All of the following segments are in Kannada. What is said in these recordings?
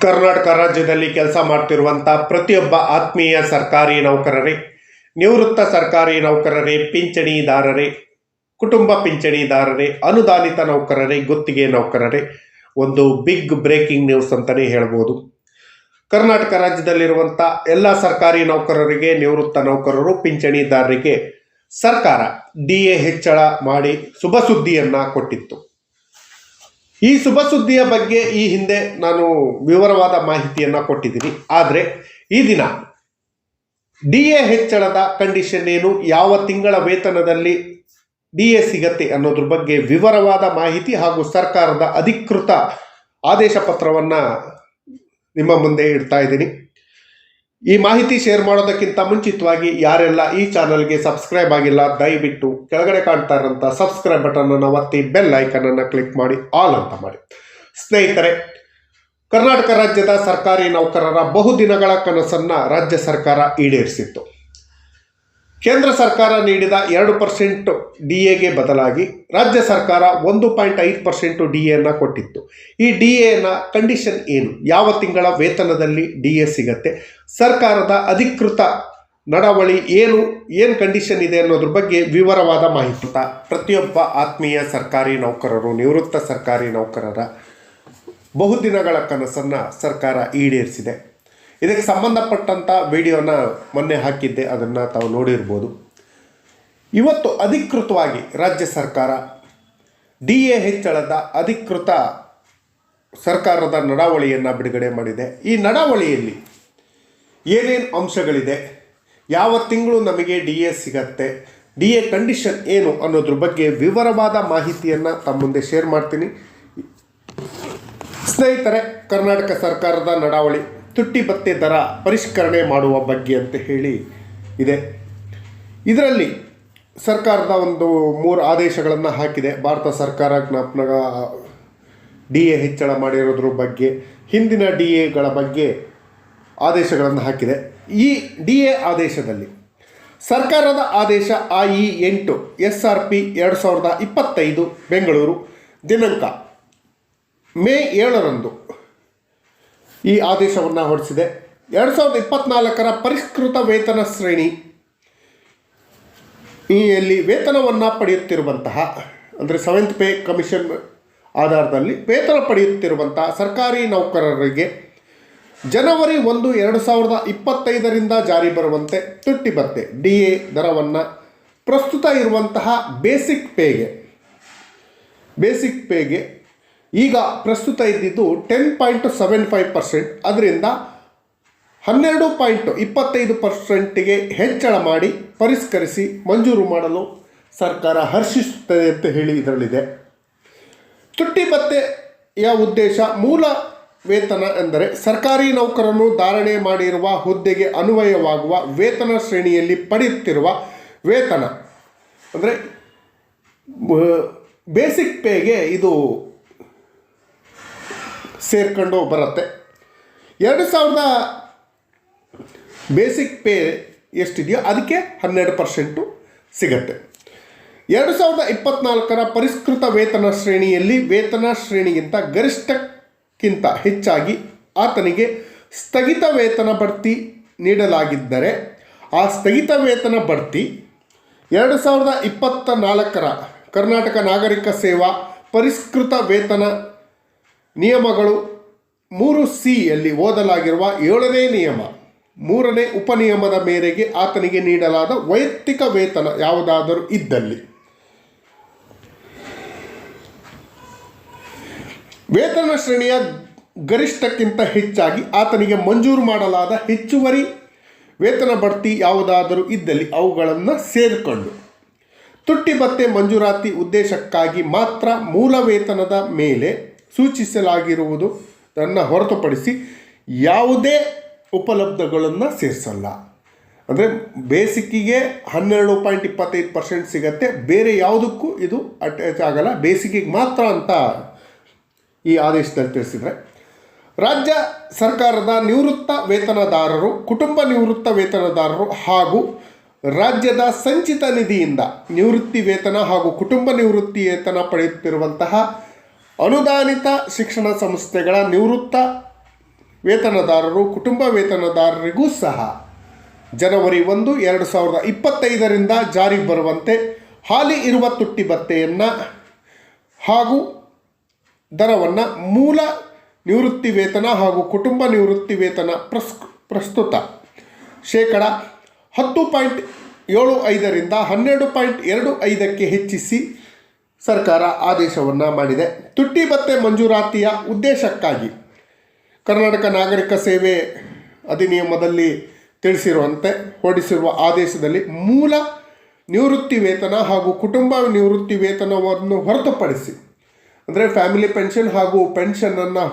ಕರ್ನಾಟಕ ರಾಜ್ಯದಲ್ಲಿ ಕೆಲಸ ಮಾಡ್ತಿರುವಂಥ ಪ್ರತಿಯೊಬ್ಬ ಆತ್ಮೀಯ ಸರ್ಕಾರಿ ನೌಕರರೇ, ನಿವೃತ್ತ ಸರ್ಕಾರಿ ನೌಕರರೇ, ಪಿಂಚಣಿದಾರರೇ, ಕುಟುಂಬ ಪಿಂಚಣಿದಾರರೇ, ಅನುದಾನಿತ ನೌಕರರೇ, ಗುತ್ತಿಗೆ ನೌಕರರೇ, ಒಂದು ಬಿಗ್ ಬ್ರೇಕಿಂಗ್ ನ್ಯೂಸ್ ಅಂತಲೇ ಹೇಳ್ಬೋದು. ಕರ್ನಾಟಕ ರಾಜ್ಯದಲ್ಲಿರುವಂಥ ಎಲ್ಲ ಸರ್ಕಾರಿ ನೌಕರರಿಗೆ, ನಿವೃತ್ತ ನೌಕರರು, ಪಿಂಚಣಿದಾರರಿಗೆ ಸರ್ಕಾರ DA ಹೆಚ್ಚಳ ಮಾಡಿ ಶುಭ ಸುದ್ದಿಯನ್ನು ಕೊಟ್ಟಿತ್ತು. ಈ ಶುಭ ಸುದ್ದಿಯ ಬಗ್ಗೆ ಈ ಹಿಂದೆ ನಾನು ವಿವರವಾದ ಮಾಹಿತಿಯನ್ನು ಕೊಟ್ಟಿದ್ದೀನಿ. ಆದರೆ ಈ ದಿನ DA ಹೆಚ್ಚಳದ ಕಂಡೀಷನ್ ಏನು, ಯಾವ ತಿಂಗಳ ವೇತನದಲ್ಲಿ DA ಸಿಗತ್ತೆ ಅನ್ನೋದ್ರ ಬಗ್ಗೆ ವಿವರವಾದ ಮಾಹಿತಿ ಹಾಗೂ ಸರ್ಕಾರದ ಅಧಿಕೃತ ಆದೇಶ ಪತ್ರವನ್ನು ನಿಮ್ಮ ಮುಂದೆ ಇಡ್ತಾ ಇದ್ದೀನಿ. ಈ ಮಾಹಿತಿ ಶೇರ್ ಮಾಡೋದಕ್ಕಿಂತ ಮುಂಚಿತವಾಗಿ ಯಾರೆಲ್ಲ ಈ ಚಾನಲ್ಗೆ ಸಬ್ಸ್ಕ್ರೈಬ್ ಆಗಿಲ್ಲ, ದಯವಿಟ್ಟು ಕೆಳಗಡೆ ಕಾಣ್ತಾ ಇರೋಂಥ ಸಬ್ಸ್ಕ್ರೈಬ್ ಬಟನನ್ನು ಒತ್ತಿ ಬೆಲ್ ಐಕನನ್ನು ಕ್ಲಿಕ್ ಮಾಡಿ ಆಲ್ ಅಂತ ಮಾಡಿ. ಸ್ನೇಹಿತರೆ, ಕರ್ನಾಟಕ ರಾಜ್ಯದ ಸರ್ಕಾರಿ ನೌಕರರ ಬಹುದಿನಗಳ ಕನಸನ್ನು ರಾಜ್ಯ ಸರ್ಕಾರ ಈಡೇರಿಸಿತ್ತು. ಕೇಂದ್ರ ಸರ್ಕಾರ ನೀಡಿದ 2% DAಗೆ ಬದಲಾಗಿ ರಾಜ್ಯ ಸರ್ಕಾರ 1.5% DAಯನ್ನು ಕೊಟ್ಟಿತ್ತು. ಈ DAನ ಕಂಡೀಷನ್ ಏನು, ಯಾವ ತಿಂಗಳ ವೇತನದಲ್ಲಿ DA ಸಿಗತ್ತೆ, ಸರ್ಕಾರದ ಅಧಿಕೃತ ನಡವಳಿ ಏನು ಕಂಡೀಷನ್ ಇದೆ ಅನ್ನೋದ್ರ ಬಗ್ಗೆ ವಿವರವಾದ ಮಾಹಿತಿ ಪ್ರತಿಯೊಬ್ಬ ಆತ್ಮೀಯ ಸರ್ಕಾರಿ ನೌಕರರು, ನಿವೃತ್ತ ಸರ್ಕಾರಿ ನೌಕರರ ಬಹುದಿನಗಳ ಕನಸನ್ನು ಸರ್ಕಾರ ಈಡೇರಿಸಿದೆ. ಇದಕ್ಕೆ ಸಂಬಂಧಪಟ್ಟಂಥ ವಿಡಿಯೋನ ಮೊನ್ನೆ ಹಾಕಿದ್ದೆ, ಅದನ್ನು ತಾವು ನೋಡಿರ್ಬೋದು. ಇವತ್ತು ಅಧಿಕೃತವಾಗಿ ರಾಜ್ಯ ಸರ್ಕಾರ DA ಹೆಚ್ಚಳದ ಅಧಿಕೃತ ಸರ್ಕಾರದ ನಡಾವಳಿಯನ್ನು ಬಿಡುಗಡೆ ಮಾಡಿದೆ. ಈ ನಡಾವಳಿಯಲ್ಲಿ ಏನೇನು ಅಂಶಗಳಿದೆ, ಯಾವ ತಿಂಗಳು ನಮಗೆ DA ಸಿಗತ್ತೆ, DA ಕಂಡೀಷನ್ ಏನು ಅನ್ನೋದ್ರ ಬಗ್ಗೆ ವಿವರವಾದ ಮಾಹಿತಿಯನ್ನು ತಮ್ಮ ಮುಂದೆ ಶೇರ್ ಮಾಡ್ತೀನಿ. ಸ್ನೇಹಿತರೆ, ಕರ್ನಾಟಕ ಸರ್ಕಾರದ ನಡಾವಳಿ ತುಟ್ಟಿ ಭತ್ಯೆ ದರ ಪರಿಷ್ಕರಣೆ ಮಾಡುವ ಬಗ್ಗೆ ಅಂತ ಹೇಳಿ ಇದೆ. ಇದರಲ್ಲಿ ಸರ್ಕಾರದ ಒಂದು 3 ಆದೇಶಗಳನ್ನು ಹಾಕಿದೆ. ಭಾರತ ಸರ್ಕಾರ ಜ್ಞಾಪನ DA ಹೆಚ್ಚಳ ಮಾಡಿರೋದ್ರ ಬಗ್ಗೆ, ಹಿಂದಿನ DAಗಳ ಬಗ್ಗೆ ಆದೇಶಗಳನ್ನು ಹಾಕಿದೆ. ಈ DA ಆದೇಶದಲ್ಲಿ ಸರ್ಕಾರದ ಆದೇಶ IE8 SRP 2025 ಬೆಂಗಳೂರು ದಿನಾಂಕ ಮೇ 7ರಂದು ಈ ಆದೇಶವನ್ನು ಹೊರಡಿಸಿದೆ. 2024ರ ಪರಿಷ್ಕೃತ ವೇತನ ಶ್ರೇಣಿ ಯಲ್ಲಿ ವೇತನವನ್ನು ಪಡೆಯುತ್ತಿರುವಂತಹ, ಅಂದರೆ 7th ಪೇ ಕಮಿಷನ್ ಆಧಾರದಲ್ಲಿ ವೇತನ ಪಡೆಯುತ್ತಿರುವಂತಹ ಸರ್ಕಾರಿ ನೌಕರರಿಗೆ ಜನವರಿ 1, 2025ರಿಂದ ಜಾರಿ ಬರುವಂತೆ ತುಟ್ಟಿ ಭತ್ಯೆ DA ದರವನ್ನು ಪ್ರಸ್ತುತ ಇರುವಂತಹ ಬೇಸಿಕ್ ಪೇಗೆ ಈಗ ಪ್ರಸ್ತುತ ಇದ್ದಿದ್ದು 10.75%, ಅದರಿಂದ 12.25%ಗೆ ಹೆಚ್ಚಳ ಮಾಡಿ ಪರಿಷ್ಕರಿಸಿ ಮಂಜೂರು ಮಾಡಲು ಸರ್ಕಾರ ಹರ್ಷಿಸುತ್ತದೆ ಅಂತ ಹೇಳಿ ಇದರಲ್ಲಿದೆ. ತುಟ್ಟಿ ಭತ್ಯೆಯ ಉದ್ದೇಶ ಮೂಲ ವೇತನ ಎಂದರೆ ಸರ್ಕಾರಿ ನೌಕರನು ಧಾರಣೆ ಮಾಡಿರುವ ಹುದ್ದೆಗೆ ಅನ್ವಯವಾಗುವ ವೇತನ ಶ್ರೇಣಿಯಲ್ಲಿ ಪಡೆಯುತ್ತಿರುವ ವೇತನ, ಅಂದರೆ ಬೇಸಿಕ್ ಪೇಗೆ ಇದು ಸೇರ್ಕೊಂಡು ಬರುತ್ತೆ. 2000 ಬೇಸಿಕ್ ಪೇ ಎಷ್ಟಿದೆಯೋ ಅದಕ್ಕೆ 12% ಸಿಗತ್ತೆ. 2024ರ ಪರಿಷ್ಕೃತ ವೇತನ ಶ್ರೇಣಿಯಲ್ಲಿ ವೇತನ ಶ್ರೇಣಿಗಿಂತ ಗರಿಷ್ಠಕ್ಕಿಂತ ಹೆಚ್ಚಾಗಿ ಆತನಿಗೆ ಸ್ಥಗಿತ ವೇತನ ಬಡ್ತಿ ನೀಡಲಾಗಿದ್ದರೆ ಆ ಸ್ಥಗಿತ ವೇತನ ಬಡ್ತಿ 2024ರ ಕರ್ನಾಟಕ ನಾಗರಿಕ ಸೇವಾ ಪರಿಷ್ಕೃತ ವೇತನ ನಿಯಮಗಳು 3Cಯಲ್ಲಿ ಓದಲಾಗಿರುವ 7ನೇ ನಿಯಮ 3ನೇ ಉಪನಿಯಮದ ಮೇರೆಗೆ ಆತನಿಗೆ ನೀಡಲಾದ ವೈಯಕ್ತಿಕ ವೇತನ ಯಾವುದಾದರೂ ಇದ್ದಲ್ಲಿ ವೇತನ ಶ್ರೇಣಿಯ ಗರಿಷ್ಠಕ್ಕಿಂತ ಹೆಚ್ಚಾಗಿ ಆತನಿಗೆ ಮಂಜೂರು ಮಾಡಲಾದ ಹೆಚ್ಚುವರಿ ವೇತನ ಬಡ್ತಿ ಯಾವುದಾದರೂ ಇದ್ದಲ್ಲಿ ಅವುಗಳನ್ನು ಸೇರಿಕೊಂಡು ತುಟ್ಟಿ ಭತ್ಯೆ ಮಂಜೂರಾತಿ ಉದ್ದೇಶಕ್ಕಾಗಿ ಮಾತ್ರ ಮೂಲ ವೇತನದ ಮೇಲೆ ಸೂಚಿಸಲಾಗಿರುವುದನ್ನು ಹೊರತುಪಡಿಸಿ ಯಾವುದೇ ಉಪಲಬ್ಧಗಳನ್ನು ಸೇರಿಸಲ್ಲ. ಅಂದರೆ ಬೇಸಿಕ್ಕಿಗೆ 12.25% ಸಿಗತ್ತೆ, ಬೇರೆ ಯಾವುದಕ್ಕೂ ಇದು ಅಟ್ಯಾಚ್ ಆಗಲ್ಲ, ಬೇಸಿಕ್ಕಿಗೆ ಮಾತ್ರ ಅಂತ ಈ ಆದೇಶದಲ್ಲಿ ತಿಳಿಸಿದರೆ. ರಾಜ್ಯ ಸರ್ಕಾರದ ನಿವೃತ್ತ ವೇತನದಾರರು, ಕುಟುಂಬ ನಿವೃತ್ತ ವೇತನದಾರರು ಹಾಗೂ ರಾಜ್ಯದ ಸಂಚಿತ ನಿಧಿಯಿಂದ ನಿವೃತ್ತಿ ವೇತನ ಹಾಗೂ ಕುಟುಂಬ ನಿವೃತ್ತಿ ವೇತನ ಪಡೆಯುತ್ತಿರುವಂತಹ ಅನುದಾನಿತ ಶಿಕ್ಷಣ ಸಂಸ್ಥೆಗಳ ನಿವೃತ್ತ ವೇತನದಾರರು, ಕುಟುಂಬ ವೇತನದಾರರಿಗೂ ಸಹ ಜನವರಿ 1, 2025ರಿಂದ ಜಾರಿಗೆ ಬರುವಂತೆ ಹಾಲಿ ಇರುವ ತುಟ್ಟಿ ಭತ್ಯೆಯನ್ನು ಹಾಗೂ ದರವನ್ನು ಮೂಲ ನಿವೃತ್ತಿ ವೇತನ ಹಾಗೂ ಕುಟುಂಬ ನಿವೃತ್ತಿ ವೇತನ ಪ್ರಸ್ತುತ ಶೇಕಡ 10.75ರಿಂದ 12.25ಕ್ಕೆ ಹೆಚ್ಚಿಸಿ ಸರ್ಕಾರ ಆದೇಶವನ್ನು ಮಾಡಿದೆ. ತುಟ್ಟಿ ಭತ್ಯೆ ಮಂಜೂರಾತಿಯ ಉದ್ದೇಶಕ್ಕಾಗಿ ಕರ್ನಾಟಕ ನಾಗರಿಕ ಸೇವೆ ಅಧಿನಿಯಮದಲ್ಲಿ ತಿಳಿಸಿರುವಂತೆ ಹೊರಡಿಸಿರುವ ಆದೇಶದಲ್ಲಿ ಮೂಲ ನಿವೃತ್ತಿ ವೇತನ ಹಾಗೂ ಕುಟುಂಬ ನಿವೃತ್ತಿ ವೇತನವನ್ನು ಹೊರತುಪಡಿಸಿ, ಅಂದರೆ ಫ್ಯಾಮಿಲಿ ಪೆನ್ಷನ್ ಹಾಗೂ ಪೆನ್ಷನನ್ನು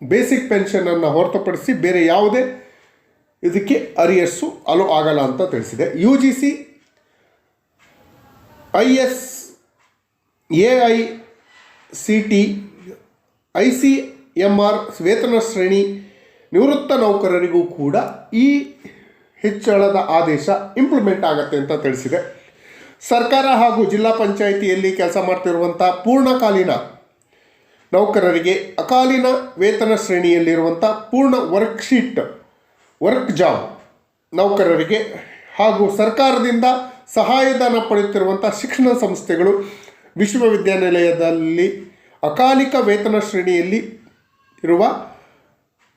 ಬೇಸಿಕ್ ಪೆನ್ಷನನ್ನು ಹೊರತುಪಡಿಸಿ ಬೇರೆ ಯಾವುದೇ ಇದಕ್ಕೆ ಅರಿಯರ್ಸು ಅಲೋ ಆಗಲ್ಲ ಅಂತ ತಿಳಿಸಿದೆ. UGC ISAICT ICMR ವೇತನ ಶ್ರೇಣಿ ನಿವೃತ್ತ ನೌಕರರಿಗೂ ಕೂಡ ಈ ಹೆಚ್ಚಳದ ಆದೇಶ ಇಂಪ್ಲಿಮೆಂಟ್ ಆಗುತ್ತೆ ಅಂತ ತಿಳಿಸಿದೆ. ಸರ್ಕಾರ ಹಾಗೂ ಜಿಲ್ಲಾ ಪಂಚಾಯಿತಿಯಲ್ಲಿ ಕೆಲಸ ಮಾಡ್ತಿರುವಂಥ ಪೂರ್ಣಕಾಲೀನ ನೌಕರರಿಗೆ ಅಕಾಲೀನ ವೇತನ ಶ್ರೇಣಿಯಲ್ಲಿರುವಂಥ ಪೂರ್ಣ ವರ್ಕ್ ಜಾಬ್ ನೌಕರರಿಗೆ ಹಾಗೂ ಸರ್ಕಾರದಿಂದ ಸಹಾಯಧನ ಪಡೆಯುತ್ತಿರುವಂಥ ಶಿಕ್ಷಣ ಸಂಸ್ಥೆಗಳು, ವಿಶ್ವವಿದ್ಯಾನಿಲಯದಲ್ಲಿ ಅಕಾಲಿಕ ವೇತನ ಶ್ರೇಣಿಯಲ್ಲಿ ಇರುವ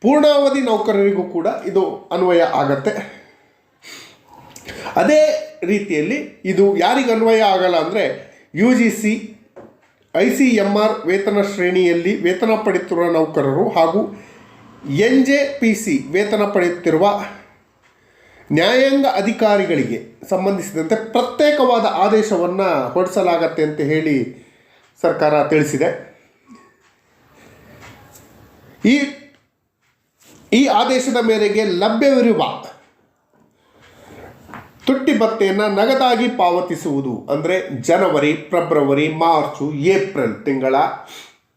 ಪೂರ್ಣಾವಧಿ ನೌಕರರಿಗೂ ಕೂಡ ಇದು ಅನ್ವಯ ಆಗತ್ತೆ. ಅದೇ ರೀತಿಯಲ್ಲಿ ಇದು ಯಾರಿಗೆ ಅನ್ವಯ ಆಗಲ್ಲ ಅಂದರೆ UGC ICMR ವೇತನ ಶ್ರೇಣಿಯಲ್ಲಿ ವೇತನ ಪಡೆಯುತ್ತಿರುವ ನೌಕರರು ಹಾಗೂ NJPC ವೇತನ ಪಡೆಯುತ್ತಿರುವ ನ್ಯಾಯಾಂಗ ಅಧಿಕಾರಿಗಳಿಗೆ ಸಂಬಂಧಿಸಿದಂತೆ ಪ್ರತ್ಯೇಕವಾದ ಆದೇಶವನ್ನು ಹೊರಡಿಸಲಾಗತ್ತೆ ಅಂತ ಹೇಳಿ ಸರ್ಕಾರ ತಿಳಿಸಿದೆ. ಈ ಆದೇಶದ ಮೇರೆಗೆ ಲಭ್ಯವಿರುವ ತುಟ್ಟಿ ಭತ್ಯೆಯನ್ನು ನಗದಾಗಿ ಪಾವತಿಸುವುದು, ಅಂದರೆ ಜನವರಿ, ಫೆಬ್ರವರಿ, ಮಾರ್ಚು, ಏಪ್ರಿಲ್ ತಿಂಗಳ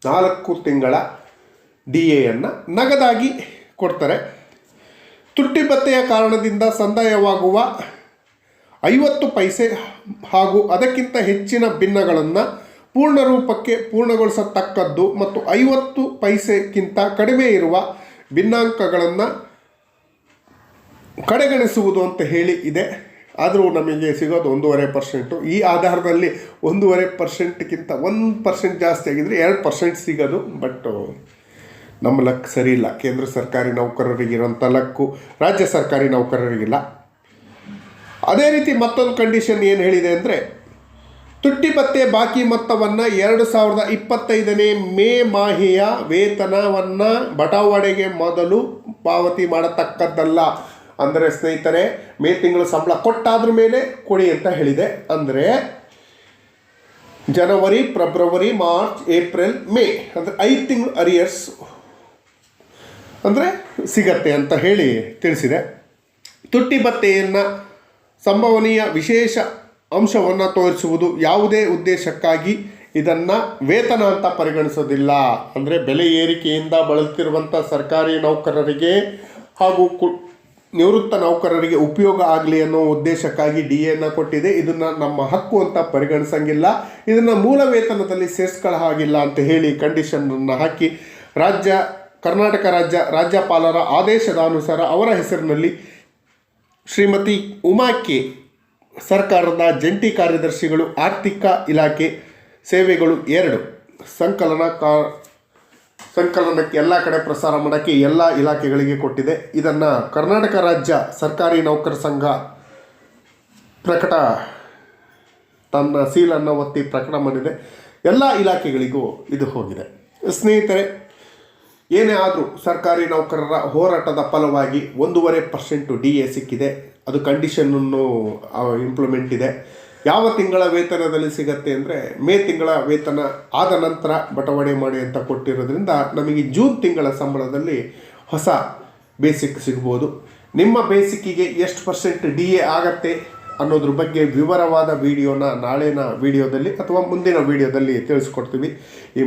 4 ತಿಂಗಳ DAಯನ್ನು ನಗದಾಗಿ ಕೊಡ್ತಾರೆ. ತುಟ್ಟಿ ಭತ್ಯೆಯ ಕಾರಣದಿಂದ ಸಂದಾಯವಾಗುವ 50 ಪೈಸೆ ಹಾಗೂ ಅದಕ್ಕಿಂತ ಹೆಚ್ಚಿನ ಭಿನ್ನಗಳನ್ನು ಪೂರ್ಣ ರೂಪಕ್ಕೆ ಪೂರ್ಣಗೊಳಿಸತಕ್ಕದ್ದು ಮತ್ತು 50 ಪೈಸೆಗಿಂತ ಕಡಿಮೆ ಇರುವ ಭಿನ್ನಾಂಕಗಳನ್ನು ಕಡೆಗಣಿಸುವುದು ಅಂತ ಹೇಳಿ ಇದೆ. ಆದರೂ ನಮಗೆ ಸಿಗೋದು 1.5%. ಈ ಆಧಾರದಲ್ಲಿ 1.5%ಗಿಂತ 1% ಜಾಸ್ತಿ ಆಗಿದ್ರೆ 2% ಸಿಗೋದು. ಬಟ್ ನಮ್ಮ ಲಕ್ ಸರಿ ಇಲ್ಲ. ಕೇಂದ್ರ ಸರ್ಕಾರಿ ನೌಕರರಿಗಿರೋಂಥ ಲಕ್ಕು ರಾಜ್ಯ ಸರ್ಕಾರಿ ನೌಕರರಿಗಿಲ್ಲ. ಅದೇ ರೀತಿ ಮತ್ತೊಂದು ಕಂಡೀಷನ್ ಏನು ಹೇಳಿದೆ ಅಂದರೆ, ತುಟ್ಟಿ ಭತ್ಯೆ ಬಾಕಿ ಮೊತ್ತವನ್ನು 2025ನೇ ಮೇ ಮಾಹೆಯ ವೇತನವನ್ನು ಬಟವಾಡೆಗೆ ಮೊದಲು ಪಾವತಿ ಮಾಡತಕ್ಕದ್ದಲ್ಲ. ಅಂದರೆ ಸ್ನೇಹಿತರೆ, ಮೇ ತಿಂಗಳು ಸಂಬಳ ಕೊಟ್ಟಾದ್ರ ಮೇಲೆ ಕೊಡಿ ಅಂತ ಹೇಳಿದೆ. ಅಂದರೆ ಜನವರಿ, ಫೆಬ್ರವರಿ, ಮಾರ್ಚ್, ಏಪ್ರಿಲ್, ಮೇ ಅಂದರೆ 5 ತಿಂಗಳು ಅರಿಯರ್ಸ್ ಅಂದರೆ ಸಿಗತ್ತೆ ಅಂತ ಹೇಳಿ ತಿಳಿಸಿದೆ. ತುಟ್ಟಿ ಭತ್ಯೆಯನ್ನು ಸಂಭವನೀಯ ವಿಶೇಷ ಅಂಶವನ್ನು ತೋರಿಸುವುದು ಯಾವುದೇ ಉದ್ದೇಶಕ್ಕಾಗಿ ಇದನ್ನು ವೇತನ ಅಂತ ಪರಿಗಣಿಸೋದಿಲ್ಲ. ಅಂದರೆ ಬೆಲೆ ಏರಿಕೆಯಿಂದ ಬಳಲ್ತಿರುವಂಥ ಸರ್ಕಾರಿ ನೌಕರರಿಗೆ ಹಾಗೂ ನಿವೃತ್ತ ನೌಕರರಿಗೆ ಉಪಯೋಗ ಆಗಲಿ ಅನ್ನೋ ಉದ್ದೇಶಕ್ಕಾಗಿ DAಯನ್ನು ಕೊಟ್ಟಿದೆ. ಇದನ್ನು ನಮ್ಮ ಹಕ್ಕು ಅಂತ ಪರಿಗಣಿಸಂಗಿಲ್ಲ, ಇದನ್ನು ಮೂಲ ವೇತನದಲ್ಲಿ ಸೇರಿಸ್ಕೊಳ್ಳೋ ಹಾಗಿಲ್ಲ ಅಂತ ಹೇಳಿ ಕಂಡೀಷನನ್ನು ಹಾಕಿ ಕರ್ನಾಟಕ ರಾಜ್ಯಪಾಲರ ಆದೇಶದ ಅನುಸಾರ ಅವರ ಹೆಸರಿನಲ್ಲಿ ಶ್ರೀಮತಿ ಉಮಾ ಕೆ, ಸರ್ಕಾರದ ಜಂಟಿ ಕಾರ್ಯದರ್ಶಿಗಳು, ಆರ್ಥಿಕ ಇಲಾಖೆ ಸೇವೆಗಳು 2 ಸಂಕಲನಕ್ಕೆ ಎಲ್ಲ ಕಡೆ ಪ್ರಸಾರ ಮಾಡೋಕ್ಕೆ ಎಲ್ಲ ಇಲಾಖೆಗಳಿಗೆ ಕೊಟ್ಟಿದೆ. ಇದನ್ನು ಕರ್ನಾಟಕ ರಾಜ್ಯ ಸರ್ಕಾರಿ ನೌಕರ ಸಂಘ ತನ್ನ ಸೀಲನ್ನು ಒತ್ತಿ ಪ್ರಕಟ ಮಾಡಿದೆ. ಎಲ್ಲ ಇಲಾಖೆಗಳಿಗೂ ಇದು ಹೋಗಿದೆ. ಸ್ನೇಹಿತರೆ, ಏನೇ ಆದರೂ ಸರ್ಕಾರಿ ನೌಕರರ ಹೋರಾಟದ ಫಲವಾಗಿ 1.5% DA ಸಿಕ್ಕಿದೆ. ಅದು ಕಂಡೀಷನ್ನು ಇಂಪ್ಲಿಮೆಂಟ್ ಇದೆ. ಯಾವ ತಿಂಗಳ ವೇತನದಲ್ಲಿ ಸಿಗತ್ತೆ ಅಂದರೆ ಮೇ ತಿಂಗಳ ವೇತನ ಆದ ನಂತರ ಬಟವಾಡೆ ಮಾಡಿ ಅಂತ ಕೊಟ್ಟಿರೋದ್ರಿಂದ ನಮಗೆ ಜೂನ್ ತಿಂಗಳ ಸಂಬಳದಲ್ಲಿ ಹೊಸ ಬೇಸಿಕ್ ಸಿಗ್ಬೋದು. ನಿಮ್ಮ ಬೇಸಿಕ್ಕಿಗೆ ಎಷ್ಟು % DA ಆಗತ್ತೆ ಅನ್ನೋದ್ರ ಬಗ್ಗೆ ವಿವರವಾದ ವಿಡಿಯೋನ ನಾಳಿನ ವಿಡಿಯೋದಲ್ಲಿ ಅಥವಾ ಮುಂದಿನ ವಿಡಿಯೋದಲ್ಲಿ ತಿಳಿಸ್ಕೊಡ್ತೀವಿ. ಈ